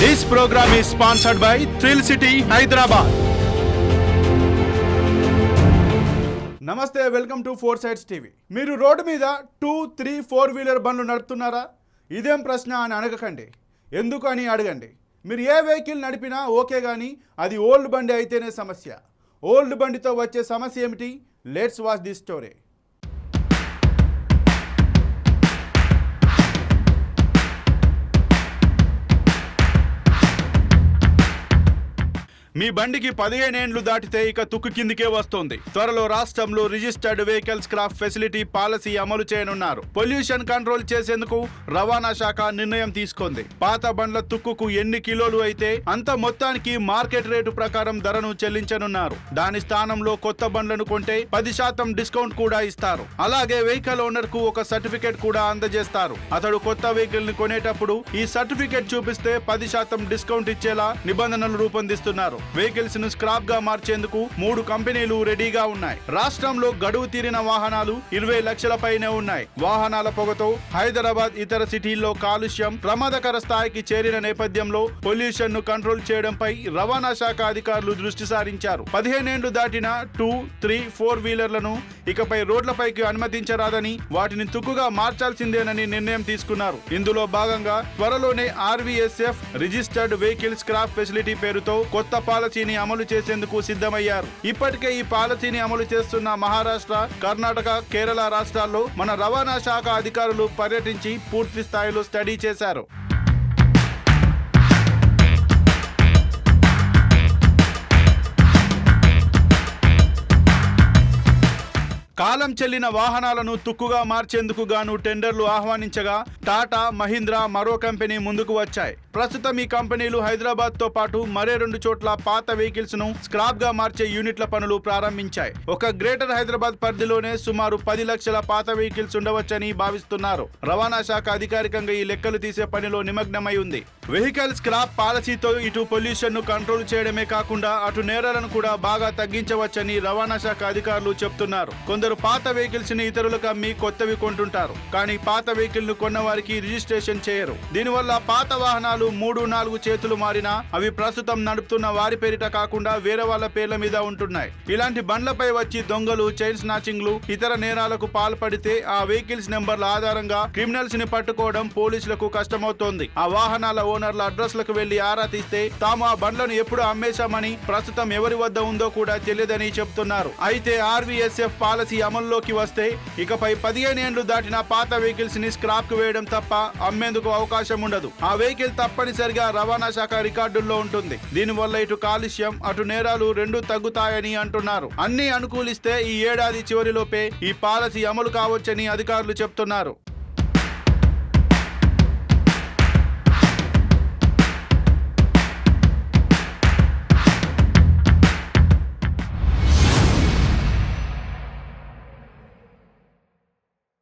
This program is sponsored by Thrill City, Hyderabad. నమస్తే, welcome to 4 sides TV. మీరు road మీద 2, 3, 4 wheeler బండ్లు నడుపుతున్నారా? ఇదేం ప్రశ్న అని అడగకండి, ఎందుకు అని అడగండి. మీరు ఏ వెహికల్ నడిపినా ఓకే, కానీ అది ఓల్డ్ బండి అయితేనే సమస్య. ఓల్డ్ బండితో వచ్చే సమస్య ఏమిటి? Let's watch this story. మీ బండికి 15 ఏండ్లు దాటితే ఇక తుక్కు కిందికే వస్తుంది. త్వరలో రాష్ట్రంలో registered vehicle scrap facility policy అమలు చేయనున్నారు. పొల్యూషన్ కంట్రోల్ చేసేందుకు రవాణా శాఖ నిర్ణయం తీసుకుంది. పాత బండ్ల తుక్కుకు ఎన్ని కిలోలు అయితే అంత మొత్తానికి మార్కెట్ రేటు ప్రకారం ధరను చెల్లించనున్నారు. దాని స్థానంలో కొత్త బండ్లను కొంటే 10% డిస్కౌంట్ కూడా ఇస్తారు. అలాగే వెహికల్ ఓనర్ కు ఒక సర్టిఫికేట్ కూడా అందజేస్తారు. అతడు కొత్త వెహికల్ ని కొనేటప్పుడు ఈ సర్టిఫికేట్ చూపిస్తే 10% డిస్కౌంట్ ఇచ్చేలా నిబంధనలు రూపొందిస్తున్నారు. వెహికల్స్ ను స్క్రాప్ గా మార్చేందుకు 3 కంపెనీలు రెడీగా ఉన్నాయి. రాష్ట్రంలో గడువు తీరిన వాహనాలు 20 లక్షల పైనే ఉన్నాయి. వాహనాల పొగతో హైదరాబాద్ ఇతర సిటీల్లో కాలుష్యం ప్రమాదకర స్థాయికి చేరిన నేపథ్యంలో పొల్యూషన్ ను కంట్రోల్ చేయడంపై రవాణా శాఖ అధికారులు దృష్టి సారించారు. 15 ఏండ్లు దాటిన 2, 3, 4 వీలర్లను ఇకపై రోడ్లపైకి అనుమతించరాదని, వాటిని తుక్కుగా మార్చాల్సిందేనని నిర్ణయం తీసుకున్నారు. ఇందులో భాగంగా త్వరలోనే RVSF registered vehicle scrap facility పేరుతో కొత్త పాలసీని అమలు చేసేందుకు సిద్ధమయ్యారు. ఇప్పటికే ఈ పాలసీని అమలు చేస్తున్న మహారాష్ట్ర, కర్ణాటక, కేరళ రాష్ట్రాల్లో మన రవాణా శాఖ అధికారులు పర్యటించి పూర్తి స్థాయిలో స్టడీ చేశారు. కాలం చెల్లిన వాహనాలను తుక్కుగా మార్చేందుకు గాను టెండర్లు ఆహ్వానించగా టాటా, మహీంద్రా మరో కంపెనీ ముందుకు వచ్చాయి. ప్రస్తుతం ఈ కంపెనీలు హైదరాబాద్ తో పాటు మరే 2 చోట్ల పాత వెహికల్స్ ను స్క్రాప్ గా మార్చే యూనిట్ల పనులు ప్రారంభించాయి. ఒక గ్రేటర్ హైదరాబాద్ పరిధిలోనే సుమారు 10 లక్షల పాత వెహికల్స్ ఉండవచ్చని భావిస్తున్నారు. రవాణా శాఖ అధికారికంగా ఈ లెక్కలు తీసే పనిలో నిమగ్నమై ఉంది. వెహికల్ స్క్రాప్ పాలసీతో ఇటు పొల్యూషన్ ను కంట్రోల్ చేయడమే కాకుండా అటు నేరాలను కూడా బాగా తగ్గించవచ్చని రవాణా శాఖ అధికారులు చెప్తున్నారు. కొందరు పాత వెహికల్స్ ని ఇతరులకు అమ్మి కొత్తవి కొంటుంటారు, కానీ పాత వెహికల్ ను కొన్న వారికి రిజిస్ట్రేషన్ చేయరు. దీనివల్ల పాత వాహనాలు 3-4 చేతులు మారినా అవి ప్రస్తుతం నడుపుతున్న వారి పేరిట కాకుండా వేరే వాళ్ళ పేర్ల మీద ఉంటున్నాయి. ఇలాంటి బండ్లపై వచ్చి దొంగలు, చైన్ స్నాచింగ్లు, ఇతర నేరాలకు పాల్పడితే ఆ వెహికల్స్ నెంబర్ల ఆధారంగా క్రిమినల్స్ ని పట్టుకోవడం పోలీసులకు కష్టమవుతోంది. ఆ వాహనాల ఓనర్ల అడ్రస్లకు వెళ్లి ఆరా తీస్తే తాము ఆ బండ్లను ఎప్పుడు అమ్మేశామని, ప్రస్తుతం ఎవరి వద్ద ఉందో కూడా తెలియదని చెప్తున్నారు. అయితే RVSF పాలసీ అమల్లోకి వస్తే ఇకపై 15 ఏండ్లు దాటిన పాత వెహికల్స్ ని స్క్రాప్ కు వేయడం తప్ప అమ్మేందుకు అవకాశం ఉండదు. ఆ వెహికల్ తప్పనిసరిగా రవాణా శాఖ రికార్డుల్లో ఉంటుంది. దీనివల్ల ఇటు కాలుష్యం, అటు నేరాలు 2 తగ్గుతాయని అంటున్నారు. అన్ని అనుకూలిస్తే ఈ ఏడాది చివరిలోపే ఈ పాలసీ అమలు కావచ్చని అధికారులు చెప్తున్నారు.